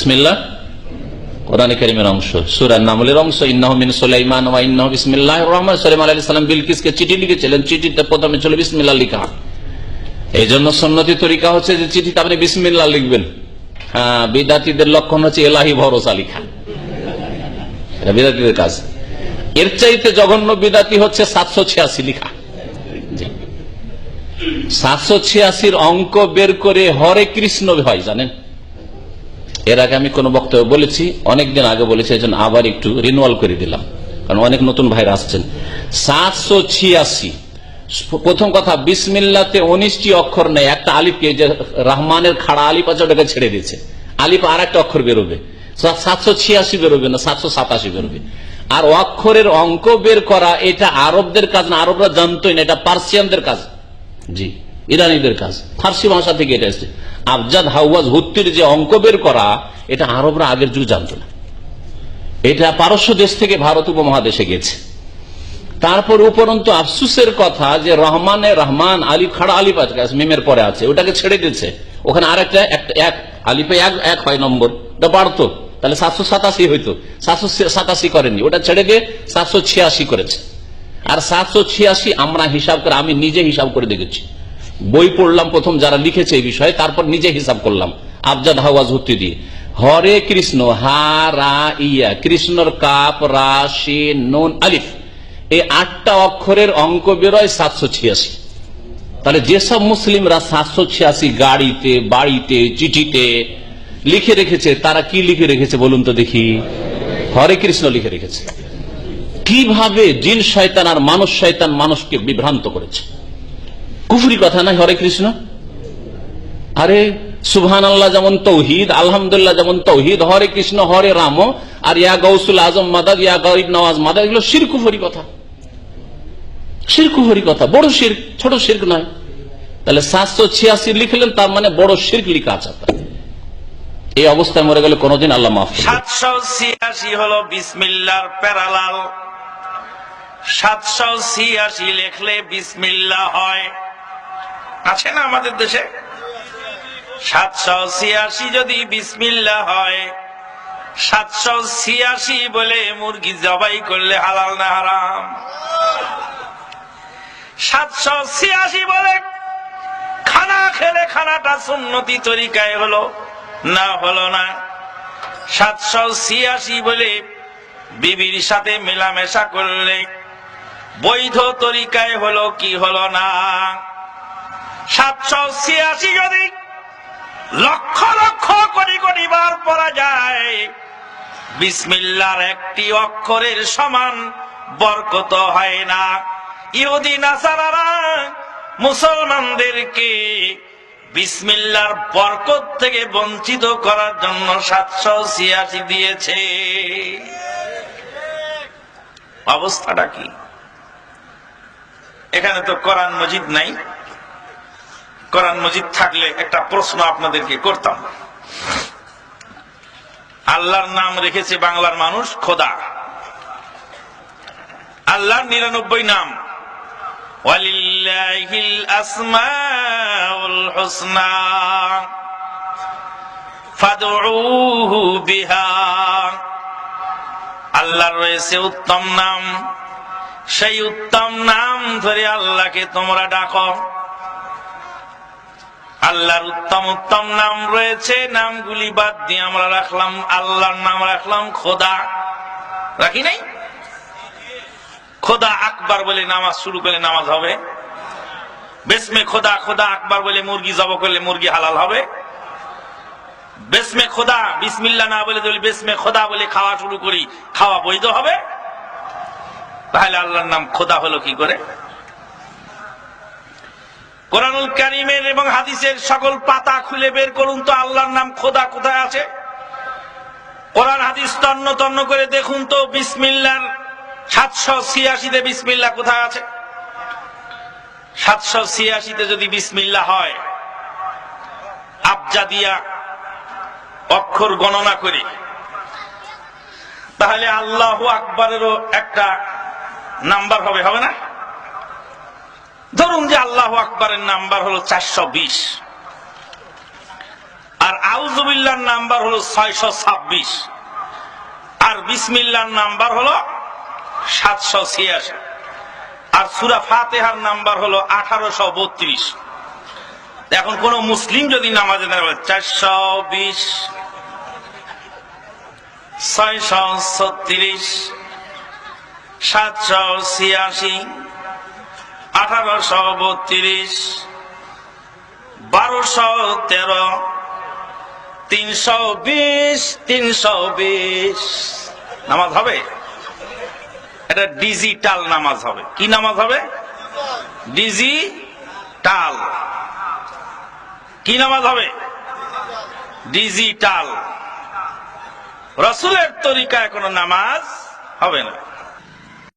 বিসমিল্লাহ কোরআনে কারীমের অংশ, সূরা নামলের অংশ। ইন্নাহু মিন সুলাইমান ওয়া ইন্নাহু বিসমিল্লাহির রহমানির রহিম। সুলাইমান আলাইহিস সালাম বিলকিসকে চিঠি লিখেছিলেন, চিঠিতে প্রথমে ছিল বিসমিল্লাহ লিখা। এই জন্য সুন্নতি তরিকা হচ্ছে যে চিঠিতে আপনি বিসমিল্লাহ লিখবেন। হ্যাঁ, বিদাতীদের লক্ষণ হচ্ছে এলাহি ভরসা লিখা, এটা বিদাতীদের কাজ। এর চাইতে জঘন্য বিদাতি হচ্ছে 786 লিখা। 786 অঙ্ক বের করে হরে কৃষ্ণ হয়, জানেন? এর আগে আমি কোন বক্তব্য বলেছি, অনেকদিন আগে বলেছি, এই জন্য আবার একটু রিনুয়াল করে দিলাম, কারণ অনেক নতুন ভাইরা আসছেন। 786। প্রথম কথা, বিসমিল্লাতে 19টি অক্ষর নেই, একটা আলিফকে, যে রহমানের খাড়া আলিফ আছে ওটাকে ছেড়ে দিয়েছে, আলিফ আর একটা অক্ষর বেরোবে, 786 বেরোবে না, 787 বেরোবে। আর অক্ষরের অঙ্ক বের করা এটা আরবদের কাজ না, আরবরা জানতোই না, এটা পার্সিয়ানদের কাজ, জি, ইরানিদের কাজ, ফার্সি ভাষা থেকে এটা এসেছে। আবজাদ হাওয়াজ হুত্তির যে অঙ্ক বের করা, এটা আরবরা আগের যুগ জানতো না, এটা পারস্য দেশ থেকে ভারত উপমহাদেশে গেছে। তারপর উপরন্তু আফসুসের কথা যে রহমান আলিফ খাড়া আলিফ আছে, মিমের পরে আছে, ওটাকে ছেড়ে দিয়েছে, ওখানে আর একটা এক আলিফে এক হয় নম্বর, ওটা বাড়তো, তাহলে 787 হইতো, 787 করেনি, ওটা ছেড়ে দিয়ে 786 করেছে। আর 786 আমরা হিসাব করে, আমি নিজে হিসাব করে দেখেছি, বই পড়লাম প্রথম যারা লিখেছে এই বিষয়ে, তারপর নিজে হিসাব করলাম আবজাদ হাওয়াজ হুত্তি দিয়ে। হরে কৃষ্ণ, হা রা ইয়া, কৃষ্ণর কাপ রা শিন নুন আলিফ, এই 8টা অক্ষরের অঙ্ক বেরোয় 786। তাহলে যেসব মুসলিমরা 786 গাড়িতে, বাড়িতে, চিঠিতে লিখে রেখেছে, তারা কি লিখে রেখেছে বলুন তো দেখি? হরে কৃষ্ণ লিখে রেখেছে। কিভাবে জিন শয়তান আর মানুষ শয়তান মানুষকে বিভ্রান্ত করেছে! কুফরি কথা নাই হরে কৃষ্ণ। আরে সুবহানাল্লাহ যেমন তৌহিদ, আলহামদুলিল্লাহ যেমন তৌহিদ, হরে কৃষ্ণ, হরে রাম, আর ইয়া গৌসুল আজম মাদাদ, ইয়া গরিব নওয়াজ মাদাদ, এগুলো শিরক কুফরি কথা, শিরক কুফরি কথা, বড় শিরক, ছোট শিরক নয়। তাহলে 786 লিখলেন, তার মানে বড় শিরক লিখা আছে। এই অবস্থায় মরে গেলে কোনদিন আল্লাহ মাফ করবে। 786 হলো বিসমিল্লাহর প্যারালাল। 786 লিখলে বিসমিল্লাহ হয়, আছে না আমাদের দেশে? 786 যদি বিসমিল্লাহ হয়, 786 বলে মুরগি জবাই করলে হালাল না হারাম? 786 বলে খানা খেলে খানাটা সুন্নতি তরিকায় হলো না, হলো না? 786 বলে বিবির সাথে মেলামেশা করলে বৈধ তরিকায় হলো কি হলো না? 786 যদি লক্ষ লক্ষ কোটি কোটি বার পড়া যায়, বিসমিল্লাহর একটি অক্ষরের সমান বরকত হয় না। ইহুদি নাসারারা মুসলমানদেরকে বিসমিল্লাহর বরকত থেকে বঞ্চিত করার জন্য 786 দিয়েছে। অবস্থাটা কি? এখানে তো কোরআন মজিদ নাই। কোরআন মজিদ থাকলে একটা প্রশ্ন আপনাদেরকে করতাম। আল্লাহর নাম রেখেছে বাংলার মানুষ খোদা। আল্লাহর 99 নাম, ওয়ালিল্লাহিল আসমাউল হুসনা ফাদউহু বিহা। আল্লাহর রয়েছে উত্তম নাম, সেই উত্তম নাম ধরে আল্লাহকে তোমরা ডাকো। আল্লাহর উত্তম উত্তম নাম রয়েছে, নামগুলি বাদ দিয়ে আমরা রাখলাম আল্লাহর নাম, রাখলাম খোদা। রাখি নাই? খোদা আকবার বলে নামাজ শুরু করলে নামাজ হবে? বেসমে খোদা, খোদা আকবার বলে মুরগি জবাই করলে মুরগি হালাল হবে? বেসমে খোদা, বিসমিল্লাহ না বলে যদি বেসমে খোদা বলে খাওয়া শুরু করি, খাওয়া বৈধ হবে? তাহলে আল্লাহর নাম খোদা হলো কি করে? কোরআনুল কারীমের এবং হাদিসের সকল পাতা খুলে বের করুন তো আল্লাহর নাম খোদা কোথায় আছে। কোরআন হাদিস তন্ন তন্ন করে দেখুন তো বিসমিল্লাহর 786 বিসমিল্লাহ কোথায় আছে? 786 যদি বিসমিল্লাহ হয়, আবজাদিয়া অক্ষর গণনা করে, তাহলে আল্লাহু আকবারেরও একটা নাম্বার হবে, হবে না? ধরুন যে আল্লাহু আকবারের নাম্বার হলো 420, আর আউযুবিল্লাহর নাম্বার হলো 626, আর বিসমিল্লাহর নাম্বার হলো 786, আর সূরা ফাতিহার নাম্বার হলো 1832। এখন কোন মুসলিম যদি নামাজে দাঁড়ায় 420, 636, 786, 1832, 1213, 320, 320 নামাজ হবে? এটা ডিজিটাল নামাজ হবে। কি নামাজ হবে? ডিজিটাল। কি নামাজ হবে? ডিজিটাল। রাসূলের তরিকায় কোনো নামাজ হবে না।